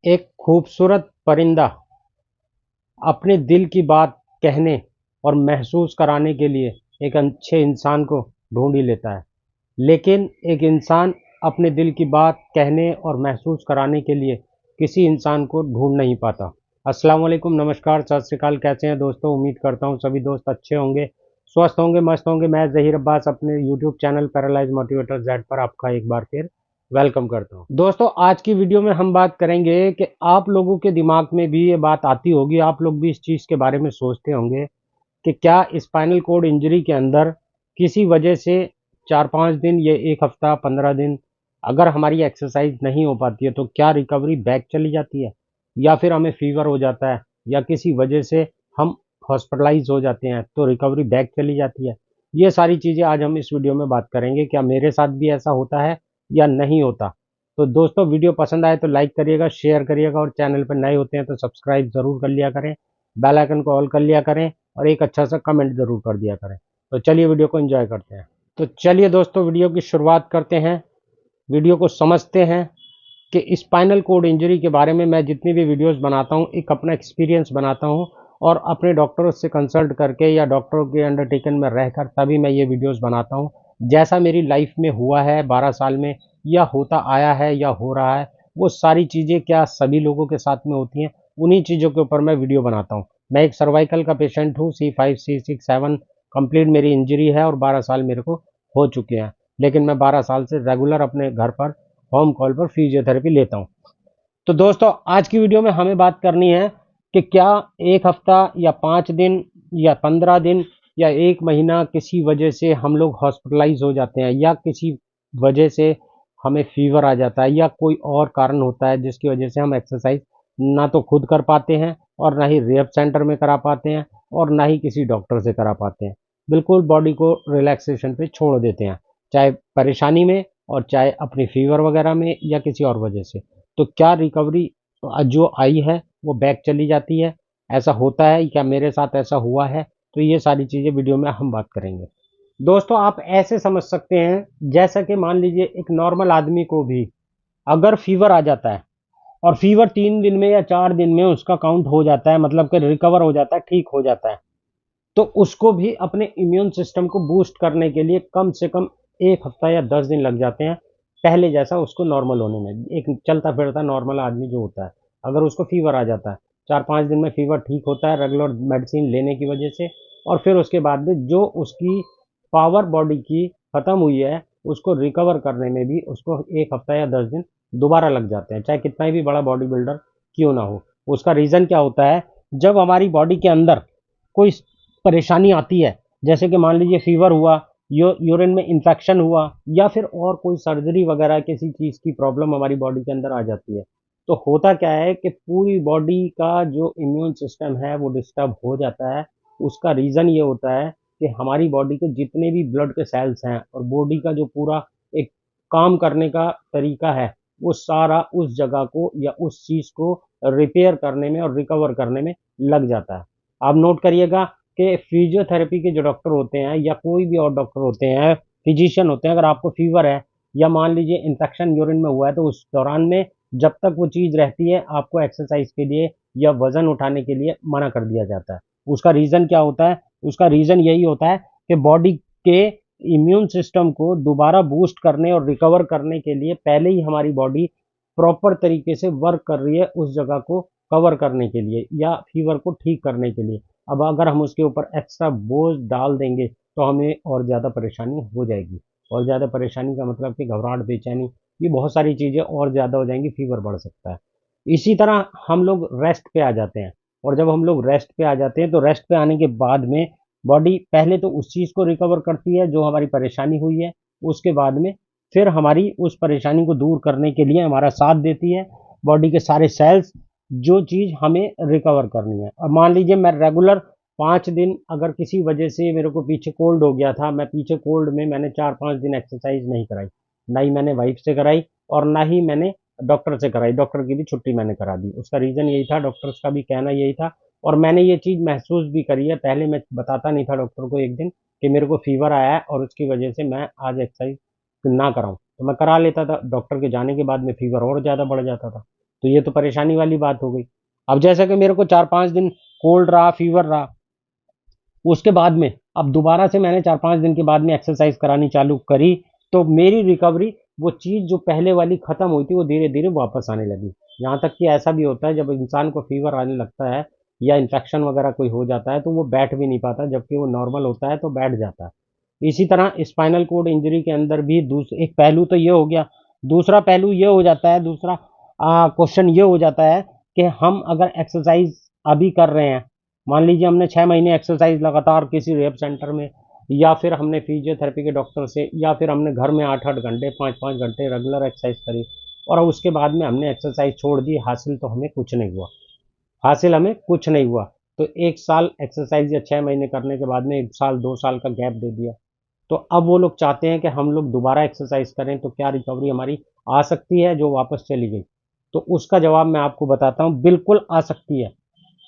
एक खूबसूरत परिंदा अपने दिल की बात कहने और महसूस कराने के लिए एक अच्छे इंसान को ढूंढ ही लेता है। लेकिन एक इंसान अपने दिल की बात कहने और महसूस कराने के लिए किसी इंसान को ढूंढ नहीं पाता। अस्सलाम वालेकुम, नमस्कार, सत श्री अकाल। कैसे हैं दोस्तों? उम्मीद करता हूं सभी दोस्त अच्छे होंगे, स्वस्थ होंगे, मस्त होंगे। मैं ज़हीर अब्बास अपने YouTube channel paralyse motivator Z पर आपका एक बार फिर वेलकम करता हूं। दोस्तों, आज की वीडियो में हम बात करेंगे कि आप लोगों के दिमाग में भी ये बात आती होगी, आप लोग भी इस चीज़ के बारे में सोचते होंगे कि क्या स्पाइनल कोड इंजरी के अंदर किसी वजह से 4-5 दिन या 1 हफ्ता 15 दिन अगर हमारी एक्सरसाइज नहीं हो पाती है तो क्या रिकवरी बैक चली जाती है, या फिर हमें फीवर हो जाता है, या किसी वजह से हम हॉस्पिटलाइज हो जाते हैं तो रिकवरी बैक चली जाती है। ये सारी चीज़ें आज हम इस वीडियो में बात करेंगे। क्या मेरे साथ भी ऐसा होता है या नहीं होता? तो दोस्तों, वीडियो पसंद आए तो लाइक करिएगा, शेयर करिएगा, और चैनल पर नए होते हैं तो सब्सक्राइब ज़रूर कर लिया करें, बेल आइकन को ऑल कर लिया करें, और एक अच्छा सा कमेंट ज़रूर कर दिया करें। तो चलिए वीडियो को एंजॉय करते हैं। तो चलिए दोस्तों, वीडियो की शुरुआत करते हैं, वीडियो को समझते हैं कि स्पाइनल कोड इंजरी के बारे में मैं जितनी भी वीडियोस बनाता हूं एक अपना एक्सपीरियंस बनाता हूं, और अपने डॉक्टरों से कंसल्ट करके या डॉक्टरों के अंडरटेकन में रहकर तभी मैं ये वीडियोस बनाता हूं। जैसा मेरी लाइफ में हुआ है 12 साल में, या होता आया है या हो रहा है, वो सारी चीज़ें क्या सभी लोगों के साथ में होती हैं, उन्हीं चीज़ों के ऊपर मैं वीडियो बनाता हूँ। मैं एक सर्वाइकल का पेशेंट हूँ, C5 C6 C7 कंप्लीट मेरी इंजरी है, और 12 साल मेरे को हो चुके हैं। लेकिन मैं 12 साल से रेगुलर अपने घर पर होम कॉल पर फिजियोथेरेपी लेता हूँ। तो दोस्तों, आज की वीडियो में हमें बात करनी है कि क्या 1 हफ्ता या 5 दिन या 15 दिन या 1 महीना किसी वजह से हम लोग हॉस्पिटलाइज हो जाते हैं, या किसी वजह से हमें फीवर आ जाता है, या कोई और कारण होता है जिसकी वजह से हम एक्सरसाइज ना तो खुद कर पाते हैं, और ना ही रिहैब सेंटर में करा पाते हैं, और ना ही किसी डॉक्टर से करा पाते हैं। बिल्कुल बॉडी को रिलैक्सेशन पे छोड़ देते हैं, चाहे परेशानी में और चाहे अपनी फीवर वगैरह में या किसी और वजह से। तो क्या रिकवरी जो आई है वो बैक चली जाती है? ऐसा होता है क्या? मेरे साथ ऐसा हुआ है? तो ये सारी चीज़ें वीडियो में हम बात करेंगे। दोस्तों, आप ऐसे समझ सकते हैं जैसा कि मान लीजिए एक नॉर्मल आदमी को भी अगर फीवर आ जाता है, और फीवर 3 दिन में या 4 दिन में उसका काउंट हो जाता है, मतलब कि रिकवर हो जाता है, ठीक हो जाता है, तो उसको भी अपने इम्यून सिस्टम को बूस्ट करने के लिए कम से कम 1 हफ्ता या 10 दिन लग जाते हैं, पहले जैसा उसको नॉर्मल होने में। एक चलता फिरता नॉर्मल आदमी जो होता है, अगर उसको फीवर आ जाता है, 4-5 दिन में फीवर ठीक होता है रेगुलर मेडिसिन लेने की वजह से, और फिर उसके बाद में जो उसकी पावर बॉडी की ख़त्म हुई है उसको रिकवर करने में भी उसको 1 हफ्ता या 10 दिन दोबारा लग जाते हैं, चाहे कितना भी बड़ा बॉडी बिल्डर क्यों ना हो। उसका रीज़न क्या होता है? जब हमारी बॉडी के अंदर कोई परेशानी आती है, जैसे कि मान लीजिए फीवर हुआ, यूरिन में इन्फेक्शन हुआ, या फिर और कोई सर्जरी वगैरह किसी चीज़ की प्रॉब्लम हमारी बॉडी के अंदर आ जाती है, तो होता क्या है कि पूरी बॉडी का जो इम्यून सिस्टम है वो डिस्टर्ब हो जाता है। उसका रीज़न ये होता है कि हमारी बॉडी के जितने भी ब्लड के सेल्स हैं और बॉडी का जो पूरा एक काम करने का तरीका है, वो सारा उस जगह को या उस चीज़ को रिपेयर करने में और रिकवर करने में लग जाता है। आप नोट करिएगा कि फिजियोथेरेपी के जो डॉक्टर होते हैं या कोई भी और डॉक्टर होते हैं, फिजिशियन होते हैं, अगर आपको फीवर है या मान लीजिए इन्फेक्शन यूरिन में हुआ है, तो उस दौरान में जब तक वो चीज़ रहती है आपको एक्सरसाइज के लिए या वज़न उठाने के लिए मना कर दिया जाता है। उसका रीज़न क्या होता है? उसका रीज़न यही होता है कि बॉडी के इम्यून सिस्टम को दोबारा बूस्ट करने और रिकवर करने के लिए पहले ही हमारी बॉडी प्रॉपर तरीके से वर्क कर रही है उस जगह को कवर करने के लिए या फीवर को ठीक करने के लिए। अब अगर हम उसके ऊपर एक्स्ट्रा बोझ डाल देंगे तो हमें और ज़्यादा परेशानी हो जाएगी, और ज़्यादा परेशानी का मतलब कि घबराहट, बेचैनी, ये बहुत सारी चीज़ें और ज़्यादा हो जाएंगी, फीवर बढ़ सकता है। इसी तरह हम लोग रेस्ट पे आ जाते हैं, और जब हम लोग रेस्ट पे आ जाते हैं तो रेस्ट पे आने के बाद में बॉडी पहले तो उस चीज़ को रिकवर करती है जो हमारी परेशानी हुई है, उसके बाद में फिर हमारी उस परेशानी को दूर करने के लिए हमारा साथ देती है बॉडी के सारे सेल्स, जो चीज़ हमें रिकवर करनी है। अब मान लीजिए मैं रेगुलर 5 दिन अगर किसी वजह से मेरे को पीछे कोल्ड हो गया था, मैं पीछे कोल्ड में मैंने 4-5 दिन एक्सरसाइज नहीं कराई, ना ही मैंने वाइफ से कराई और ना ही मैंने डॉक्टर से कराई, डॉक्टर की भी छुट्टी मैंने करा दी। उसका रीज़न यही था, डॉक्टर्स का भी कहना यही था, और मैंने ये चीज़ महसूस भी करी है। पहले मैं बताता नहीं था डॉक्टर को एक दिन कि मेरे को फीवर आया है और उसकी वजह से मैं आज एक्सरसाइज ना कराऊँ, तो मैं करा लेता था। डॉक्टर के जाने के बाद में फीवर और ज़्यादा बढ़ जाता था। तो ये तो परेशानी वाली बात हो गई। अब जैसे कि मेरे को 4-5 दिन कोल्ड रहा, फीवर रहा, उसके बाद में अब दोबारा से मैंने 4-5 दिन के बाद में एक्सरसाइज करानी चालू करी, तो मेरी रिकवरी, वो चीज़ जो पहले वाली ख़त्म हुई थी, वो धीरे धीरे वापस आने लगी। यहाँ तक कि ऐसा भी होता है जब इंसान को फीवर आने लगता है या इन्फेक्शन वगैरह कोई हो जाता है तो वो बैठ भी नहीं पाता, जबकि वो नॉर्मल होता है तो बैठ जाता है। इसी तरह स्पाइनल कोड इंजरी के अंदर भी एक पहलू तो ये हो गया। दूसरा पहलू ये हो जाता है, दूसरा क्वेश्चन ये हो जाता है कि हम अगर एक्सरसाइज अभी कर रहे हैं, मान लीजिए हमने 6 महीने एक्सरसाइज लगातार किसी रेप सेंटर में, या फिर हमने फिजियोथेरेपी के डॉक्टर से, या फिर हमने घर में 8-8 घंटे 5-5 घंटे रेगुलर एक्सरसाइज करी, और उसके बाद में हमने एक्सरसाइज छोड़ दी, हासिल तो हमें कुछ नहीं हुआ, हासिल हमें कुछ नहीं हुआ। तो 1 साल एक्सरसाइज या 6 महीने करने के बाद में 1 साल 2 साल का गैप दे दिया, तो अब वो लोग चाहते हैं कि हम लोग दोबारा एक्सरसाइज करें, तो क्या रिकवरी हमारी आ सकती है जो वापस चली गई? तो उसका जवाब मैं आपको बताता हूँ, बिल्कुल आ सकती है,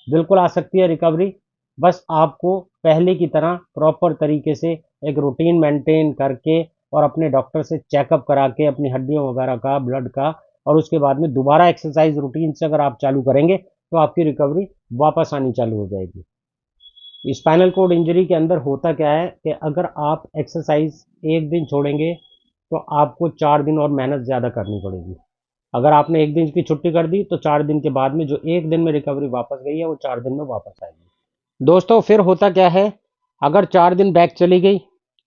बिल्कुल आ सकती है रिकवरी। बस आपको पहले की तरह प्रॉपर तरीके से एक रूटीन मेंटेन करके और अपने डॉक्टर से चेकअप करा के अपनी हड्डियों वगैरह का, ब्लड का, और उसके बाद में दोबारा एक्सरसाइज रूटीन से अगर आप चालू करेंगे तो आपकी रिकवरी वापस आनी चालू हो जाएगी। स्पाइनल कोड इंजरी के अंदर होता क्या है कि अगर आप एक्सरसाइज एक दिन छोड़ेंगे तो आपको 4 दिन और मेहनत ज़्यादा करनी पड़ेगी। अगर आपने एक दिन की छुट्टी कर दी तो 4 दिन के बाद में जो एक दिन में रिकवरी वापस गई है वो 4 दिन में वापस आएगी। दोस्तों फिर होता क्या है, अगर 4 दिन बैक चली गई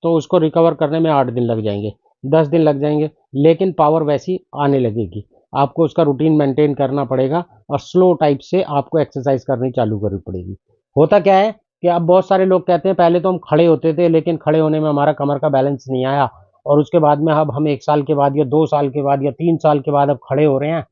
तो उसको रिकवर करने में 8 दिन लग जाएंगे, 10 दिन लग जाएंगे, लेकिन पावर वैसी आने लगेगी। आपको उसका रूटीन मेंटेन करना पड़ेगा और स्लो टाइप से आपको एक्सरसाइज करनी चालू करनी पड़ेगी। होता क्या है कि अब बहुत सारे लोग कहते हैं पहले तो हम खड़े होते थे, लेकिन खड़े होने में हमारा कमर का बैलेंस नहीं आया, और उसके बाद में अब हम 1 साल के बाद या 2 साल के बाद या 3 साल के बाद अब खड़े हो रहे हैं,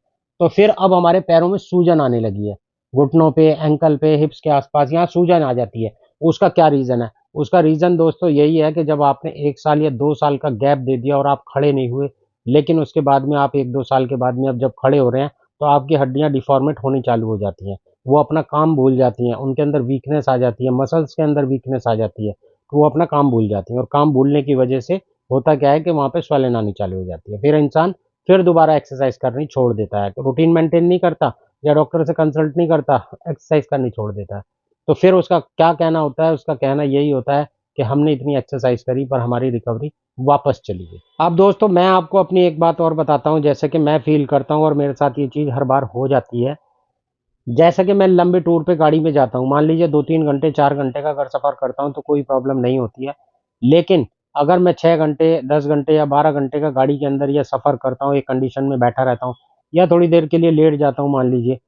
तो फिर अब हमारे पैरों में सूजन आने लगी है, घुटनों पे, एंकल पे, हिप्स के आसपास यहाँ सूजन आ जाती है। उसका क्या रीज़न है? उसका रीज़न दोस्तों यही है कि जब आपने 1 साल या 2 साल का गैप दे दिया और आप खड़े नहीं हुए, लेकिन उसके बाद में आप 1-2 साल के बाद में अब जब खड़े हो रहे हैं तो आपकी हड्डियां डिफॉर्मेट होनी चालू हो जाती हैं, वो अपना काम भूल जाती हैं, उनके अंदर वीकनेस आ जाती है, मसल्स के अंदर वीकनेस आ जाती है, तो वो अपना काम भूल जाती हैं, और काम भूलने की वजह से होता क्या है कि वहाँ पे स्वेलन आनी चालू हो जाती है। फिर इंसान फिर दोबारा एक्सरसाइज करनी छोड़ देता है, तो रूटीन मेंटेन नहीं करता या डॉक्टर से कंसल्ट नहीं करता, एक्सरसाइज करनी छोड़ देता है। तो फिर उसका क्या कहना होता है? उसका कहना यही होता है कि हमने इतनी एक्सरसाइज करी पर हमारी रिकवरी वापस चली गई। अब दोस्तों मैं आपको अपनी एक बात और बताता हूँ, जैसे कि मैं फील करता हूँ और मेरे साथ ये चीज़ हर बार हो जाती है। जैसा कि मैं लंबे टूर पे गाड़ी में जाता हूँ, मान लीजिए 2-3 घंटे 4 घंटे का अगर सफ़र करता हूँ तो कोई प्रॉब्लम नहीं होती है। लेकिन अगर मैं 6 घंटे 10 घंटे या 12 घंटे का गाड़ी के अंदर या सफ़र करता हूँ, एक कंडीशन में बैठा रहता हूँ या थोड़ी देर के लिए लेट जाता हूँ मान लीजिए,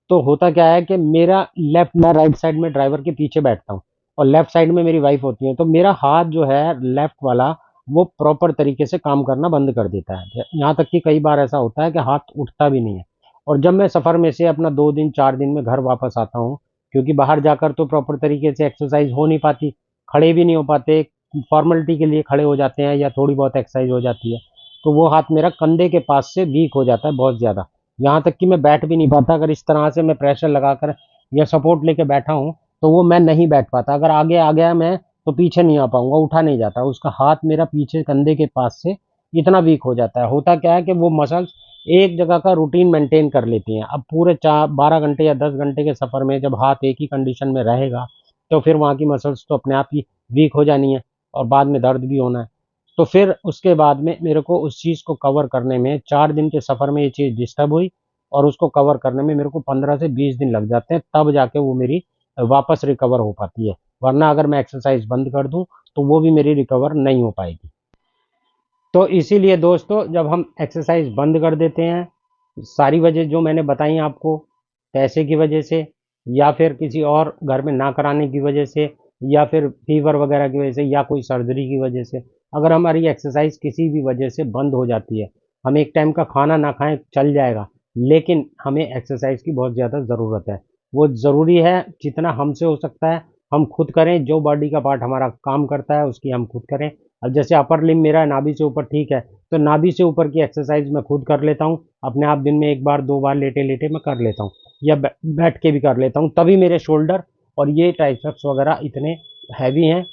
तो होता क्या है कि मेरा लेफ्ट, मैं राइट साइड में ड्राइवर के पीछे बैठता हूँ और लेफ्ट साइड में मेरी वाइफ होती है, तो मेरा हाथ जो है लेफ्ट वाला वो प्रॉपर तरीके से काम करना बंद कर देता है। यहाँ तक कि कई बार ऐसा होता है कि हाथ उठता भी नहीं है। और जब मैं सफ़र में से अपना 2 दिन 4 दिन में घर वापस आता हूँ, क्योंकि बाहर जाकर तो प्रॉपर तरीके से एक्सरसाइज हो नहीं पाती, खड़े भी नहीं हो पाते, फॉर्मेलिटी के लिए खड़े हो जाते हैं या थोड़ी बहुत एक्सरसाइज हो जाती है, तो वो हाथ मेरा कंधे के पास से वीक हो जाता है बहुत ज़्यादा। यहाँ तक कि मैं बैठ भी नहीं पाता, अगर इस तरह से मैं प्रेशर लगाकर या सपोर्ट लेके बैठा हूँ तो वो मैं नहीं बैठ पाता, अगर आगे आ गया मैं तो पीछे नहीं आ पाऊंगा, उठा नहीं जाता, उसका हाथ मेरा पीछे कंधे के पास से इतना वीक हो जाता है। होता क्या है कि वो मसल्स एक जगह का रूटीन मेंटेन कर लेती हैं। अब पूरे 12 घंटे या 10 घंटे के सफ़र में जब हाथ एक ही कंडीशन में रहेगा तो फिर वहाँ की मसल्स तो अपने आप ही वीक हो जानी है और बाद में दर्द भी होना है। तो फिर उसके बाद में मेरे को उस चीज़ को कवर करने में 4 दिन के सफ़र में ये चीज़ डिस्टर्ब हुई, और उसको कवर करने में मेरे को 15 से 20 दिन लग जाते हैं, तब जाके वो मेरी वापस रिकवर हो पाती है। वरना अगर मैं एक्सरसाइज बंद कर दूं तो वो भी मेरी रिकवर नहीं हो पाएगी। तो इसीलिए दोस्तों जब हम एक्सरसाइज बंद कर देते हैं, सारी वजह जो मैंने बताई आपको, पैसे की वजह से या फिर किसी और घर में ना कराने की वजह से या फिर फीवर वगैरह की वजह से या कोई सर्जरी की वजह से, अगर हमारी एक्सरसाइज किसी भी वजह से बंद हो जाती है, हम एक टाइम का खाना ना खाएं चल जाएगा, लेकिन हमें एक्सरसाइज की बहुत ज़्यादा ज़रूरत है। वो ज़रूरी है, जितना हमसे हो सकता है हम खुद करें, जो बॉडी का पार्ट हमारा काम करता है उसकी हम खुद करें। अब जैसे अपर लिम्ब मेरा नाभि से ऊपर ठीक है, तो नाभि से ऊपर की एक्सरसाइज मैं खुद कर लेता हूँ, अपने आप दिन में 1 बार 2 बार लेटे लेटे मैं कर लेता हूँ, या बैठ के भी कर लेता हूँ, तभी मेरे शोल्डर और ये ट्राइसेप्स वगैरह इतने हैवी हैं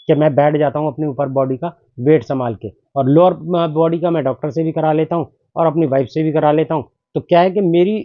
कि मैं बैठ जाता हूँ अपने ऊपर बॉडी का वेट संभाल के। और लोअर बॉडी का मैं डॉक्टर से भी करा लेता हूँ और अपनी वाइफ से भी करा लेता हूँ। तो क्या है कि मेरी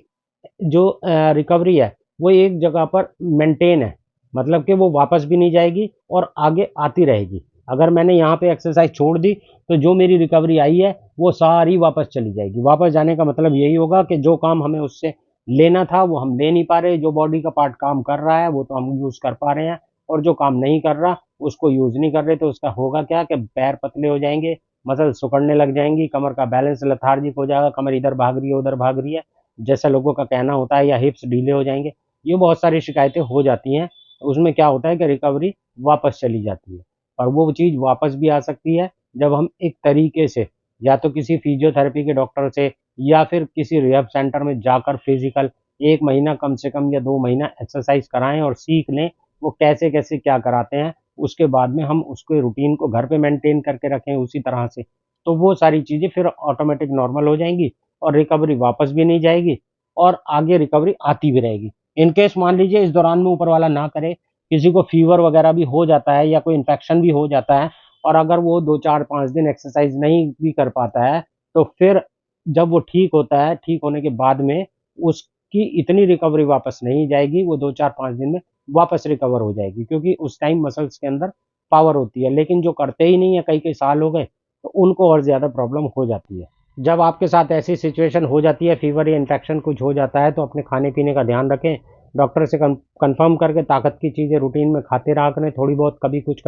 जो रिकवरी है वो एक जगह पर मेंटेन है, मतलब कि वो वापस भी नहीं जाएगी और आगे आती रहेगी। अगर मैंने यहाँ पे एक्सरसाइज छोड़ दी तो जो मेरी रिकवरी आई है वो सारी वापस चली जाएगी। वापस जाने का मतलब यही होगा कि जो काम हमें उससे लेना था वो हम ले नहीं पा रहे, जो बॉडी का पार्ट काम कर रहा है वो तो हम यूज़ कर पा रहे हैं, और जो काम नहीं कर रहा उसको यूज़ नहीं कर रहे, तो उसका होगा क्या कि पैर पतले हो जाएंगे, मसल सिकुड़ने लग जाएंगी, कमर का बैलेंस लेथार्जिक हो जाएगा, कमर इधर भाग रही है उधर भाग रही है जैसा लोगों का कहना होता है, या हिप्स ढीले हो जाएंगे। ये बहुत सारी शिकायतें हो जाती हैं। उसमें क्या होता है कि रिकवरी वापस चली जाती है, और वो चीज़ वापस भी आ सकती है जब हम एक तरीके से या तो किसी फिजियोथेरेपी के डॉक्टर से या फिर किसी रिहैब सेंटर में जाकर फिजिकल 1 महीना कम से कम या 2 महीना एक्सरसाइज कराएं और सीख लें वो कैसे कैसे क्या कराते हैं। उसके बाद में हम उसके रूटीन को घर पे मेंटेन करके रखें उसी तरह से, तो वो सारी चीज़ें फिर ऑटोमेटिक नॉर्मल हो जाएंगी और रिकवरी वापस भी नहीं जाएगी और आगे रिकवरी आती भी रहेगी। इन केस मान लीजिए इस दौरान में ऊपर वाला ना करे, किसी को फीवर वगैरह भी हो जाता है या कोई इन्फेक्शन भी हो जाता है, और अगर वो 2 4 5 दिन एक्सरसाइज नहीं भी कर पाता है, तो फिर जब वो ठीक होता है, ठीक होने के बाद में उसकी इतनी रिकवरी वापस नहीं जाएगी, वो 2 4 5 दिन में वापस रिकवर हो जाएगी, क्योंकि उस टाइम मसल्स के अंदर पावर होती है। लेकिन जो करते ही नहीं है, कई कई साल हो गए, तो उनको और ज़्यादा प्रॉब्लम हो जाती है। जब आपके साथ ऐसी सिचुएशन हो जाती है, फीवर या इन्फेक्शन कुछ हो जाता है, तो अपने खाने पीने का ध्यान रखें, डॉक्टर से कंफर्म करके ताकत की चीज़ें रूटीन में खाते रहा करें, थोड़ी बहुत कभी कुछ।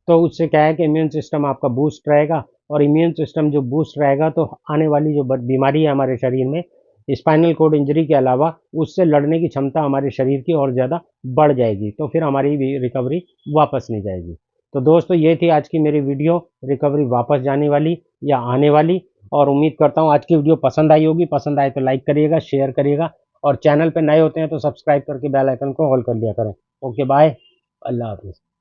तो उससे क्या है कि इम्यून सिस्टम आपका बूस्ट रहेगा, और इम्यून सिस्टम जो बूस्ट रहेगा तो आने वाली जो बीमारी है हमारे शरीर में, स्पाइनल कोड इंजरी के अलावा, उससे लड़ने की क्षमता हमारे शरीर की और ज़्यादा बढ़ जाएगी, तो फिर हमारी भी रिकवरी वापस नहीं जाएगी। तो दोस्तों ये थी आज की मेरी वीडियो, रिकवरी वापस जाने वाली या आने वाली। और उम्मीद करता हूँ आज की वीडियो पसंद आई होगी। पसंद आए तो लाइक करिएगा, शेयर करिएगा, और चैनल पे नए होते हैं तो सब्सक्राइब करके बेल आइकन को ऑल कर लिया करें। ओके बाय, अल्लाह हाफिज़।